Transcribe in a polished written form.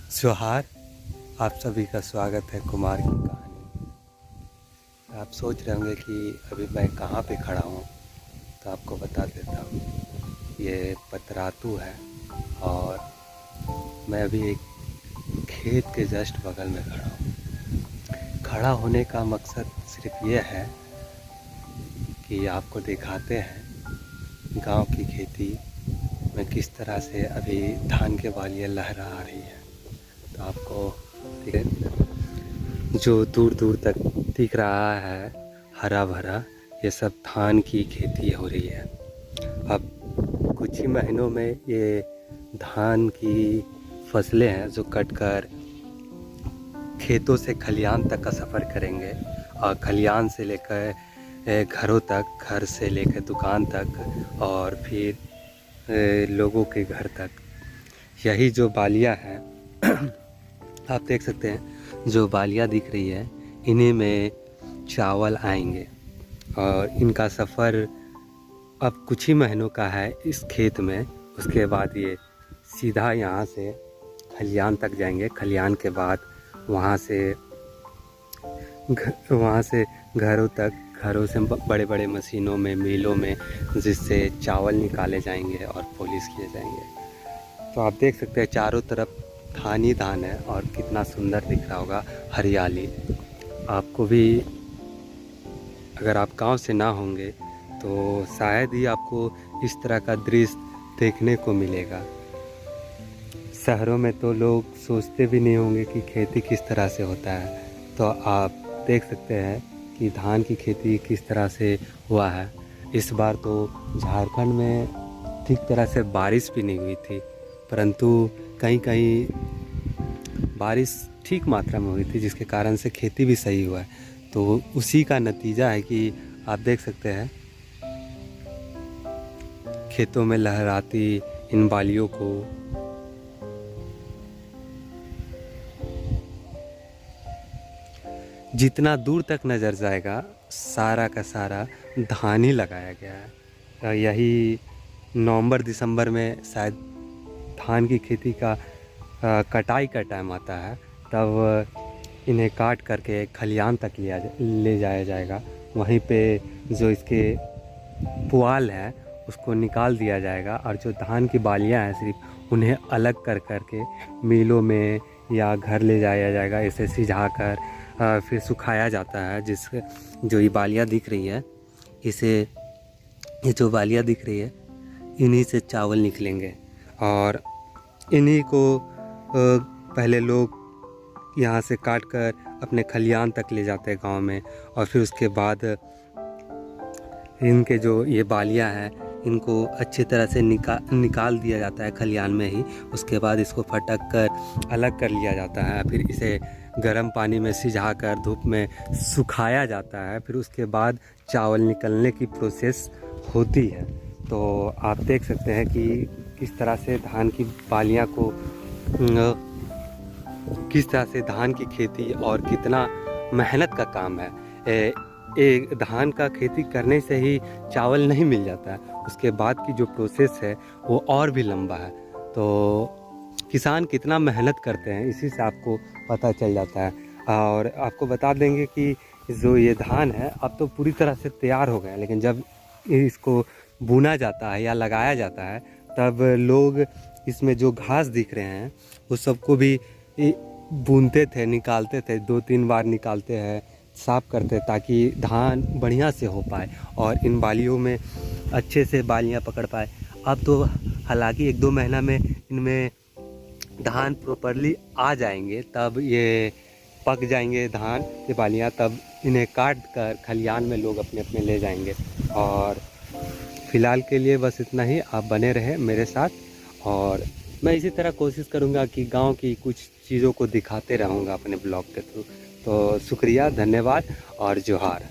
जोहार। आप सभी का स्वागत है कुमार की कहानी। आप सोच रहे होंगे कि अभी मैं कहाँ पे खड़ा हूँ, तो आपको बता देता हूँ। ये पतरातू है और मैं अभी एक खेत के जस्ट बगल में खड़ा हूँ। खड़ा होने का मकसद सिर्फ ये है कि आपको दिखाते हैं गांव की खेती में किस तरह से अभी धान के बालियाँ लहरा रही है। तो आपको जो दूर दूर तक दिख रहा है हरा भरा, ये सब धान की खेती हो रही है। अब कुछ ही महीनों में ये धान की फसलें हैं जो कटकर खेतों से खलियान तक का सफ़र करेंगे और खलियान से लेकर घरों तक, घर से लेकर दुकान तक और फिर लोगों के घर तक। यही जो बालियाँ हैं आप देख सकते हैं, जो बालियाँ दिख रही है इन्हीं में चावल आएंगे और इनका सफ़र अब कुछ ही महीनों का है इस खेत में। उसके बाद ये सीधा यहाँ से खलियान तक जाएंगे। खलियान के बाद वहाँ से घरों तक, घरों से बड़े बड़े मशीनों में, मिलों में, जिससे चावल निकाले जाएंगे और पॉलिश किए जाएंगे। तो आप देख सकते हैं चारों तरफ धान ही धान है और कितना सुंदर दिख रहा होगा, हरियाली। आपको भी, अगर आप गांव से ना होंगे तो शायद ही आपको इस तरह का दृश्य देखने को मिलेगा। शहरों में तो लोग सोचते भी नहीं होंगे कि खेती किस तरह से होता है। तो आप देख सकते हैं कि धान की खेती किस तरह से हुआ है। इस बार तो झारखंड में ठीक तरह से बारिश भी नहीं हुई थी, परंतु कहीं कहीं बारिश ठीक मात्रा में हुई थी, जिसके कारण से खेती भी सही हुआ है। तो उसी का नतीजा है कि आप देख सकते हैं खेतों में लहराती इन बालियों को। जितना दूर तक नज़र जाएगा सारा का सारा धान ही लगाया गया है। यही नवंबर दिसंबर में शायद धान की खेती का कटाई का टाइम आता है, तब इन्हें काट करके खलियान तक ले जाया जाएगा। वहीं पे जो इसके पुआल है उसको निकाल दिया जाएगा और जो धान की बालियां हैं सिर्फ उन्हें अलग कर करके मिलों में या घर ले जाया जाएगा। इसे सिझा कर फिर सुखाया जाता है। जो ये बालियां दिख रही है, ये जो बालियां दिख रही है इन्हीं से चावल निकलेंगे और इन्हीं को पहले लोग यहाँ से काट कर अपने खलियान तक ले जाते हैं गांव में, और फिर उसके बाद इनके जो ये बालियां हैं इनको अच्छी तरह से निकाल दिया जाता है खलियान में ही। उसके बाद इसको फटक कर अलग कर लिया जाता है। फिर इसे गर्म पानी में सिझा कर धूप में सुखाया जाता है। फिर उसके बाद चावल निकलने की प्रोसेस होती है। तो आप देख सकते हैं कि किस तरह से धान की बालियां को, किस तरह से धान की खेती और कितना मेहनत का काम है। एक धान का खेती करने से ही चावल नहीं मिल जाता है, उसके बाद की जो प्रोसेस है वो और भी लंबा है। तो किसान कितना मेहनत करते हैं इसी से आपको पता चल जाता है। और आपको बता देंगे कि जो ये धान है अब तो पूरी तरह से तैयार हो गया, लेकिन जब इसको बुना जाता है या लगाया जाता है तब लोग इसमें जो घास दिख रहे हैं उस सबको भी बुनते थे, निकालते थे, 2-3 बार निकालते हैं, साफ़ करते ताकि धान बढ़िया से हो पाए और इन बालियों में अच्छे से बालियां पकड़ पाए। अब तो हालांकि 1-2 महीना में इनमें धान प्रॉपरली आ जाएंगे, तब ये पक जाएंगे धान की बालियां, तब इन्हें काट कर खलियान में लोग अपने अपने ले जाएंगे। और फ़िलहाल के लिए बस इतना ही। आप बने रहें मेरे साथ और मैं इसी तरह कोशिश करूँगा कि गांव की कुछ चीज़ों को दिखाते रहूँगा अपने ब्लॉग के थ्रू। तो शुक्रिया, धन्यवाद और जोहार।